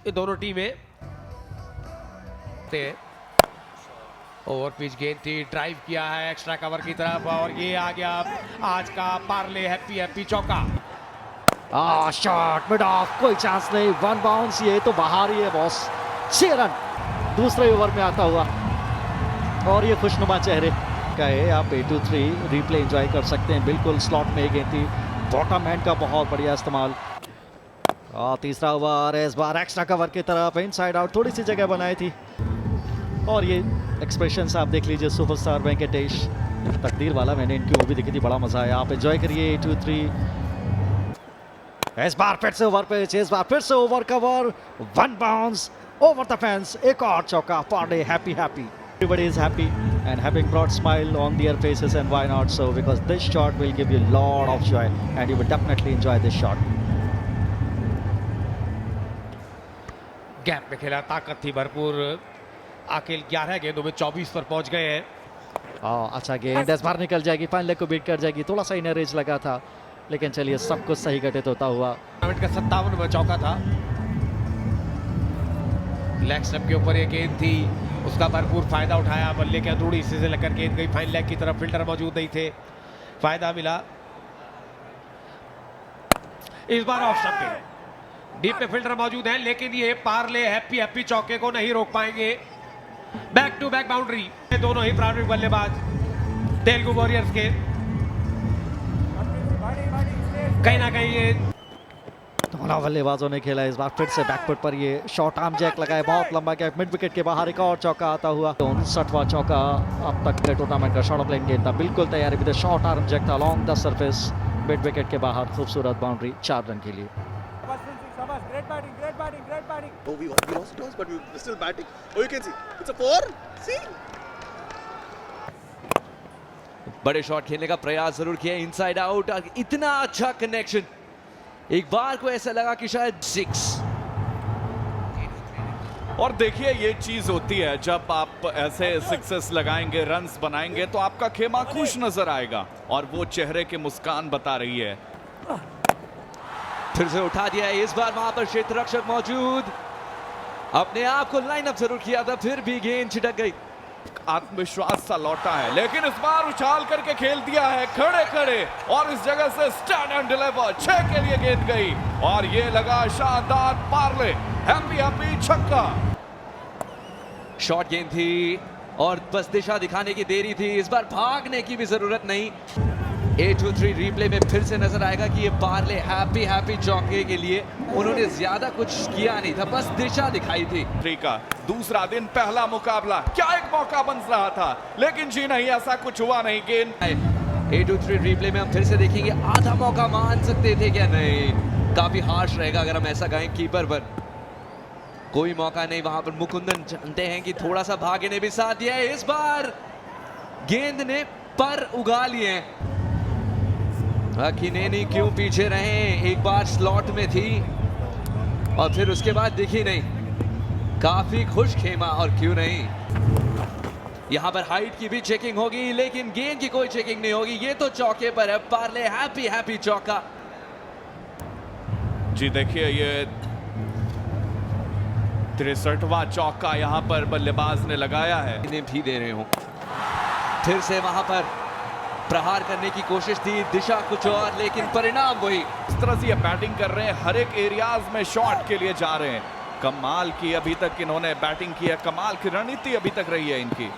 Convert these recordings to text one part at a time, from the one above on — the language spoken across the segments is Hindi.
ये दोनों टीमें ओवर पिच गेंद थी, ड्राइव किया है एक्स्ट्रा कवर की तरफ और ये आ गया आज का पार्ले हैप्पी हैप्पी चौका। शॉट मिड ऑफ, कोई चांस नहीं, वन बाउंस, ये तो बाहर ही है बॉस। 6 रन दूसरे ओवर में आता हुआ और ये खुशनुमा चेहरे का है। आप 8-3 रिप्ले एंजॉय कर सकते हैं, बिल्कुल स्लॉट में गेंद थी, बॉटम हैंड का बहुत बढ़िया इस्तेमाल। तीसरा ओवर इस बार एक्स्ट्रा कवर की तरफ, इनसाइड आउट, थोड़ी सी जगह बनाई थी और ये एक्सप्रेशन आप देख लीजिए सुपरस्टार वेंकटेश, तकदीर वाला, मैंने इनकी मूवी देखी थी, बड़ा मजा आया। आप एंजॉय करिए 8-3। इस बार फिर से ओवर पे, इस बार फिर से over cover, one bounce over the fence, एक और चौका। Parle happy happy, everybody is happy and having brought smile on their faces, and why not so, because this shot will give you a lot of joy and you will definitely enjoy this shot. Gap में खेला, ताकत थी भरपूर। अकेल 11 गेंदों में 24 पर पहुंच गए हैं। अच्छा गेंद इस बार निकल जाएगी, फाइन लेग को बीट कर जाएगी, थोड़ा सा इनर एज लगा था, लेकिन चलिए सब कुछ सही घटित होता हुआ। टूर्नामेंट का 57वां चौका था। लेग स्टंप के ऊपर ये गेंद थी, उसका भरपूर फायदा उठाया, बल्ले के अंदरूनी हिस्से से लेकर गेंद गई फाइन लेग की तरफ, फिल्टर मौजूद नहीं थे, फायदा मिला। इस बार ऑफ स्टंप पे डीप पे फिल्टर मौजूद है, लेकिन ये पार्ले हैप्पी हैप्पी चौके को नहीं रोक पाएंगे। बैक टू बैक बाउंड्री, दोनों ही प्रारंभिक बल्लेबाज तेलुगु वॉरियर्स के, कहीं ना कहीं ये दोनों बल्लेबाजों ने खेला। इस बार फिर से बैकफुट पर ये शॉर्ट आर्म जैक लगाए, बहुत लंबा गैप, मिड विकेट के बाहर एक और चौका आता हुआ। 59वां चौका अब तक के टूर्नामेंट का। शॉर्ट प्लेइंग गेंद था, बिल्कुल तैयारी विद शॉर्ट आर्म जैक था, long the surface, mid wicket के बाहर, खूबसूरत बाउंड्री, 4 रन के लिए। Oh, we lost toss, but we're still batting. Oh, you can see, it's a 4. See? बड़े शॉट खेलने का प्रयास जरूर किया, इनसाइड आउट, इतना अच्छा कनेक्शन, एक बार को ऐसा लगा कि शायद 6। और देखिए ये चीज होती है, जब आप ऐसे सिक्सेस लगाएंगे, रन्स बनाएंगे, तो आपका खेमा खुश नजर आएगा और वो चेहरे की मुस्कान बता रही है। फिर से उठा दिया है, इस बार वहां पर क्षेत्र रक्षक मौजूद, अपने आप को लाइनअप जरूर किया था, फिर भी गेंद छिटक गई। आत्मविश्वास सा लौटा है, लेकिन इस बार उछाल करके खेल दिया है खड़े खड़े, और इस जगह से स्टैंड एंड डिलीवर, 6 के लिए गेंद गई और ये लगा शानदार पार्ले हैप्पी हैप्पी छक्का। शॉर्ट गेंद थी और बस दिशा दिखाने की देरी थी, इस बार भागने की भी जरूरत नहीं। 8-3 रिप्ले में फिर से नजर आएगा कि ये पार्ले हैप्पी हैप्पी चौके के लिए उन्होंने ज्यादा कुछ किया नहीं था, बस दिशा दिखाई थी। का दूसरा दिन, पहला मुकाबला, क्या एक मौका बन रहा था, लेकिन जी नहीं, ऐसा कुछ हुआ नहीं। गेंद 8-3 रिप्ले में हम फिर से देखेंगे, आधा मौका मान सकते थे क्या? नहीं, काफी हार्श रहेगा अगर हम ऐसा कहें कीपर पर। कोई मौका नहीं वहां पर, मुकुंदन जानते हैं कि थोड़ा सा भाग्य ने भी साथ दिया है, इस बार गेंद ने पर उगा लिए। अकिनेनी क्यों पीछे रहे, एक बार स्लॉट में थी और फिर उसके बाद दिखी नहीं, काफी खुश खेमा, और क्यों नहीं। यहां पर हाइट की भी चेकिंग होगी, लेकिन गेंद की कोई चेकिंग नहीं होगी, ये तो चौके पर है, पार्ले हैप्पी हैप्पी चौका। जी देखिए, ये 63वां चौका यहां पर बल्लेबाज ने लगाया है। इन्हें भी दे रहे हो, फिर से वहां पर प्रहार करने की कोशिश थी, दिशा कुछ और, लेकिन परिणाम वही। इस तरह से ये बैटिंग कर रहे हैं, हर एक एरियाज में शॉट के लिए जा रहे हैं। कमाल की अभी तक इन्होंने बैटिंग की है, कमाल की रणनीति अभी तक रही है इनकी।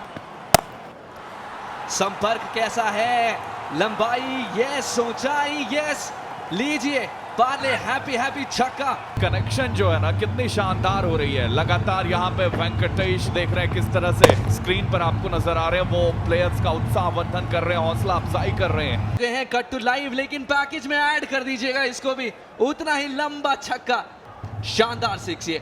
संपर्क कैसा है, लंबाई यस, ऊंचाई यस, लीजिए पार्ले हैप्पी हैप्पी छक्का। कनेक्शन जो है ना, कितनी शानदार हो रही है। लगातार यहाँ पे वेंकटेश देख रहे हैं किस तरह से स्क्रीन पर आपको नजर आ रहे हैं, वो प्लेयर्स का उत्साहवर्धन कर रहे हैं, हौसला अफजाई कर रहे हैं। कट टू लाइव, लेकिन पैकेज में ऐड कर दीजिएगा इसको भी, उतना ही लंबा छक्का, शानदार 6 ये।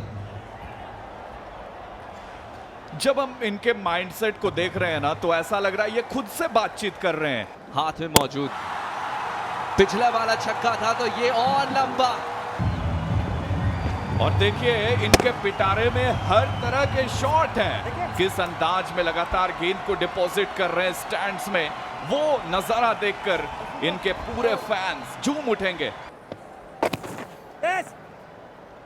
जब हम इनके माइंडसेट को देख रहे हैं ना, तो ऐसा लग रहा है ये खुद से बातचीत कर रहे हैं। हाथ में मौजूद पिछला वाला छक्का था, तो ये और लंबा, और देखिए इनके पिटारे में हर तरह के शॉट हैं, किस अंदाज में लगातार गेंद को डिपॉजिट कर रहे हैं स्टैंड्स में, वो नजारा देखकर इनके पूरे फैंस झूम उठेंगे।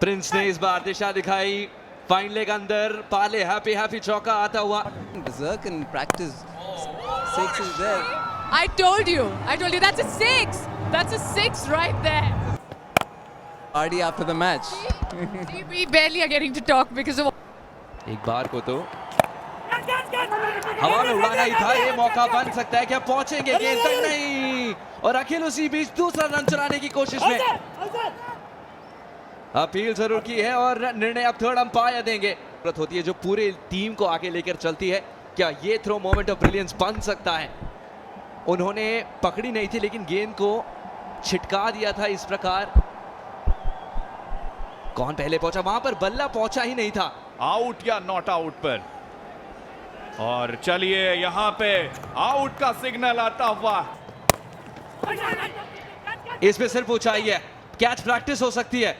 प्रिंस ने इस बार दिशा दिखाई, फाइन लेग अंदर, पार्ले हैप्पी चौका आता हुआ। Berserk in practice. 6 is there. I told you, that's a 6. That's a 6 right there. Party after the match. We barely are getting to talk because of. एक बार को तो हवा में उड़ाना ही था, ये मौका बन सकता है, क्या पहुंचेंगे गेंद तक? नहीं, और अखिल उसी बीच दूसरा रन चुराने की कोशिश में। अपील जरूर की है और निर्णय अब थर्ड अंपायर देंगे। जरूरत होती है जो पूरे टीम को आगे लेकर चलती है। क्या ये थ्रो मोमेंट ऑफ ब्रिलियंस बन सकता है? उन्होंने पकड़ी नहीं थी लेकिन गेंद को छिटका दिया था इस प्रकार। कौन पहले पहुंचा? वहां पर बल्ला पहुंचा ही नहीं था। आउट या नॉट आउट पर, और चलिए यहाँ पे आउट का सिग्नल आता हुआ। इस पे सिर्फ ऊंचाई है, कैच प्रैक्टिस हो सकती है,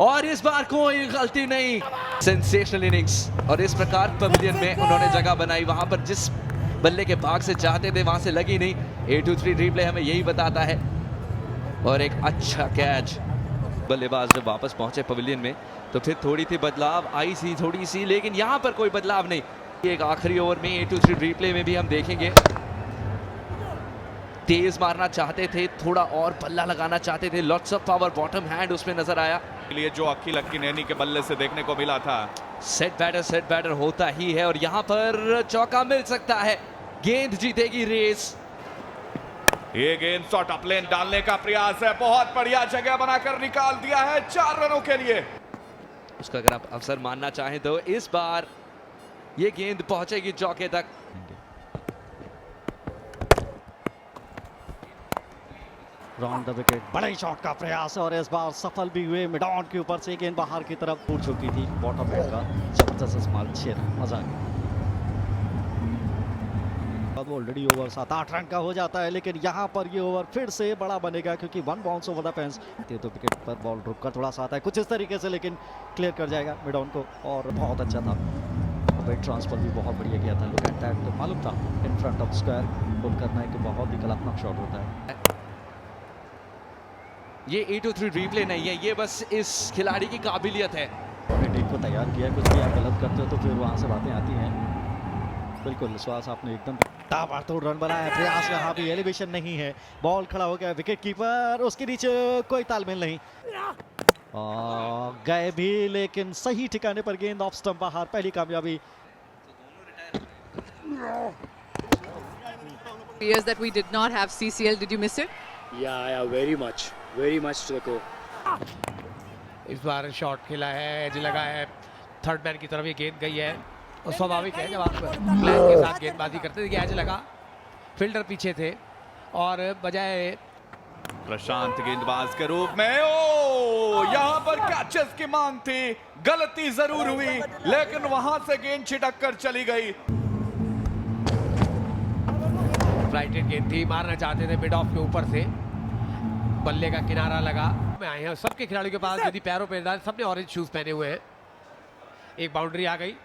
और इस बार कोई गलती नहीं। सेंसेशनल इनिंग्स, और इस प्रकार पवेलियन में उन्होंने जगह बनाई। वहां पर जिस बल्ले के भाग से चाहते थे वहां से लगी नहीं। 8-3 रिप्ले हमें यही बताता है। और एक अच्छा कैच। बल्लेबाज जब वापस पहुंचे पवेलियन में तो फिर थोड़ी सी बदलाव आई सी, थोड़ी सी, लेकिन यहां पर कोई बदलाव नहीं। एक आखिरी ओवर में 8-3 रिप्ले में भी हम देखेंगे, तेज मारना चाहते थे, थोड़ा और बल्ला लगाना चाहते थे, lots of power, bottom hand उसमें नजर आया। लिए जो अखिल अक्किनेनी के बल्ले से देखने को मिला था। सेट बैटर होता ही है, और यहां पर चौका मिल सकता है। गेंद जीतेगी रेस। ये गेंद शॉर्ट अप लेन डालने का प्रयास है, बहुत बढ़िया जगह बनाकर निकाल दिया है 4 रनों के लिए। उसका अगर आप अवसर मानना चाहें तो इस बार ये गेंद पहुंचेगी चौके तक। राउंड द विकेट, बड़े शॉट का प्रयास है और इस बार सफल भी हुए। मिड ऑन के ऊपर से गेंद बाहर की तरफ उड़ चुकी थी। बॉटम हेड का जबरदस्त इस्तेमाल, 6 रन, मजा आ गया। अब ऑलरेडी ओवर 7-8 रन का हो जाता है, लेकिन यहाँ पर ये ओवर फिर से बड़ा बनेगा क्योंकि 1 बाउंस ओवर द फेंस। तो विकेट पर बॉल रुककर थोड़ा सा आता है कुछ इस तरीके से, लेकिन क्लियर कर जाएगा मिड ऑन को, और बहुत अच्छा था। वेट ट्रांसफर भी बहुत बढ़िया किया था। लुक एट दैट, तो मालूम था इन फ्रंट ऑफ स्क्वायर पुल करना है कि बहुत ही कलात्मक शॉट होता है। ये 8-3 रिप्ले नहीं है, ये बस इस खिलाड़ी की काबिलियत है। टीम को तैयार किया, कुछ भी आप गलत करते हो तो फिर वहाँ से बातें आती हैं। बिल्कुल विश्वास आपने एकदम ताबड़तोड़ रन बनाया। प्रयास यहाँ भी एलिवेशन नहीं है, बॉल खड़ा हो गया, विकेट कीपर उसके नीचे कोई तालमेल नहीं, गए भी, लेकिन सही ठिकाने पर गेंद ऑफ स्टंप बाहर। पहली कामयाबी। Years that we did not have CCL, did you miss it? Yeah, very much to the core. इस बार शॉट खेला है, एज लगा है, थर्ड मैन की तरफ ये गेंद गई है। और स्वाभाविक है जब आप प्लान के साथ गेंदबाजी करते थे कि एज लगा, फील्डर पीछे थे और बजाय प्रशांत गेंदबाज के रूप में, ओ यहां पर कैचेस की मांग थी, गलती जरूर हुई लेकिन वहां से गेंद छिटक कर चली गई। राइटेड गेंद थी, मारना चाहते थे मिड ऑफ के ऊपर से, बल्ले का किनारा लगा। में आए हैं सबके खिलाड़ियों के पास यदि पैरों पे डाल, सबने ऑरेंज शूज पहने हुए हैं। एक बाउंड्री आ गई।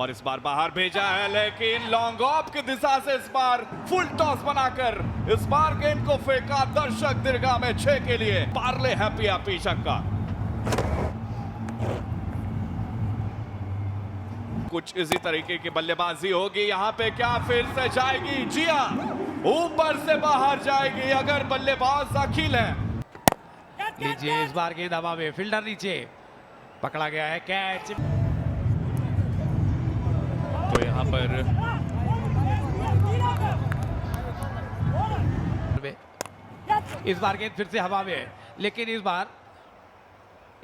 और इस बार बाहर भेजा है, लेकिन लॉन्ग ऑफ की दिशा से इस बार फुल टॉस बनाकर इस बार गेंद को फेंका दर्शक दीर्घा में 6 के लिए। पार्ले हैप्पी छक्का। कुछ इसी तरीके की बल्लेबाजी होगी यहाँ पे, क्या फिर से जाएगी? जी हां, ऊपर से बाहर जाएगी अगर बल्लेबाज अखिल है। लीजिए इस बार गेंद हवा में, फील्डर नीचे, पकड़ा गया है, कैच। तो यहाँ पर इस बार गेंद फिर से हवा में है, लेकिन इस बार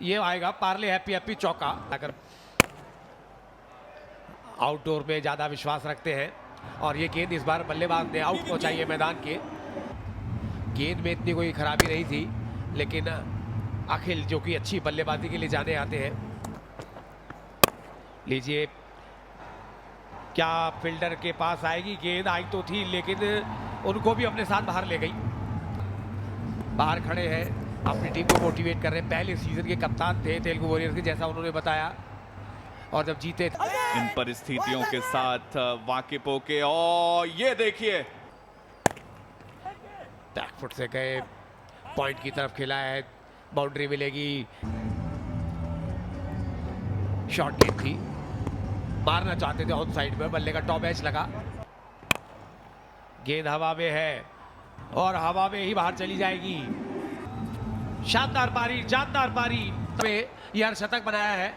ये आएगा पार्ले हैप्पी चौका। अगर आउटडोर में ज्यादा विश्वास रखते हैं, और ये गेंद इस बार बल्लेबाज ने आउट पहुंचाई है मैदान के। गेंद में इतनी कोई खराबी नहीं थी, लेकिन अखिल जो कि अच्छी बल्लेबाजी के लिए जाने आते हैं। लीजिए, क्या फील्डर के पास आएगी गेंद? आई तो थी, लेकिन उनको भी अपने साथ बाहर ले गई। बाहर खड़े हैं, अपनी टीम को मोटिवेट कर रहे हैं। पहले सीजन के कप्तान थे तेलुगु वॉरियर्स के, जैसा उन्होंने बताया, और जब जीते इन परिस्थितियों के साथ वाकिफ होके, और ये देखिए बैकफुट से गए, पॉइंट की तरफ खेला है, बाउंड्री मिलेगी। शॉर्ट गेंद थी, मारना चाहते थे ऑन साइड में, बल्ले का टॉप एज लगा, गेंद हवा में है और हवा में ही बाहर चली जाएगी। शानदार पारी, जानदार पारी में यह अर्धशतक बनाया है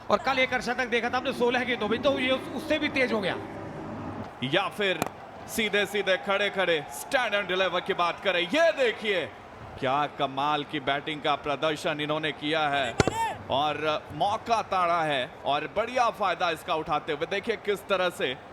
और कल एक अर्धशतक देखा था हमने 16 गेंदों में, तो ये उससे भी तेज हो गया। या फिर सीधे सीधे खड़े खड़े स्टैंड एंड डिलीवर की बात करें, ये देखिए क्या कमाल की बैटिंग का प्रदर्शन इन्होंने किया है और मौका ताड़ा है और बढ़िया फायदा इसका उठाते हुए देखिए किस तरह से